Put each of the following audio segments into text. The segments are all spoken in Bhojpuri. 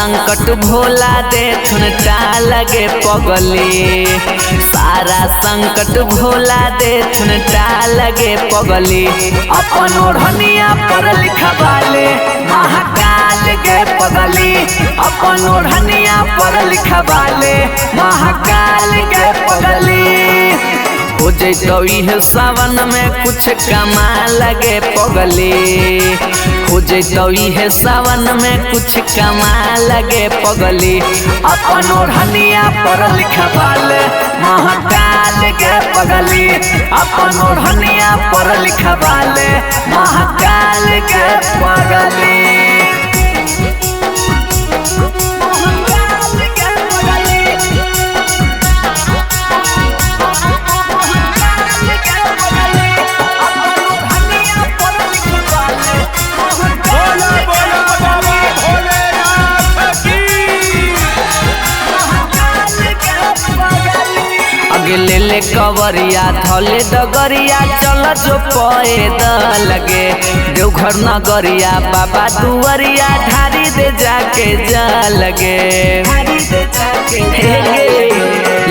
संकट भोला देथुन लगे पगली, सारा संकट भोला देथुन लगे पगली। अपन ओढ़निया पर लिखवाले महाकाल के पगली, अपन ओढ़निया पर लिखवाले महाकाल के पगली। हो जैतो इहे सावन में कुछ कमा लगे पगली, हो जैतो इहे सावन में कुछ कमा लगे पगली। अपन ओढ़निया पर लिखवाले महाकाल के पगली, अपन ओढ़निया पर लिखवाले महाकाल के पगली। ले ले कवरिया थले डगरिया चल जो पैदल लगे देवघर नगरिया बाबा दुआरिया ढारी दे जाके जा लगे।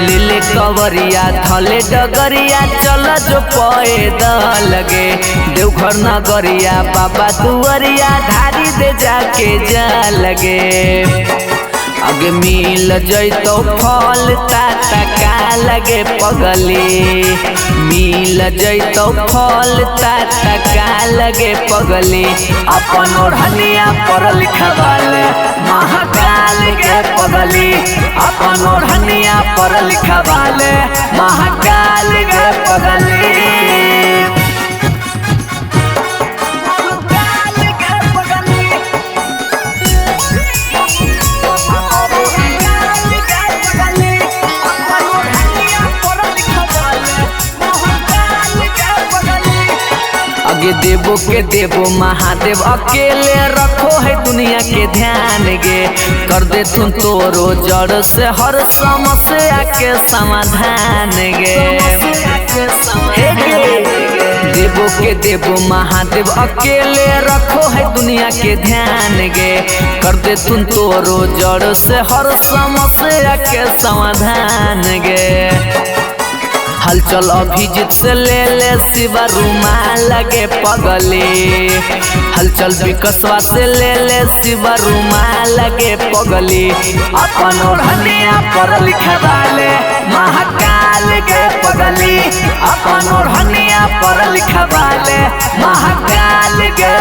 ले ले कवरिया थले डगरिया चल जो पैदल लगे देवघर नगरिया बाबा दुआरिया ढारी दे जाके जा लगे। आगे मिल जैतो फल ताता का लगे पगली, मिल जैतो फल ताता का लगे पगली। अपन ओढ़निया पर लिखवाले महाकाल के पगली, अपन ओढ़निया पर लिखवाले महाकाल के पगली। आगे देवो के देवो महादेव अकेले रखो है दुनिया के ध्यान गे, कर दे तुम तोरो जड़ से हर समस्या के समाधान गे। देवो के देवो महादेव अकेले रखो है दुनिया के ध्यान गे, कर दे तुम तोरो जड़ से हर समस्या के समाधान गे। हलचल अभिजीत से ले ले शिवा रुमाल लगे पगली, हलचल विकसवा से ले ले शिवा रुमाल लगे पगली। अपन ओढ़निया पर लिखवाले महाकाल के पगली, अपन ओढ़निया पर लिखवाले महाकाल के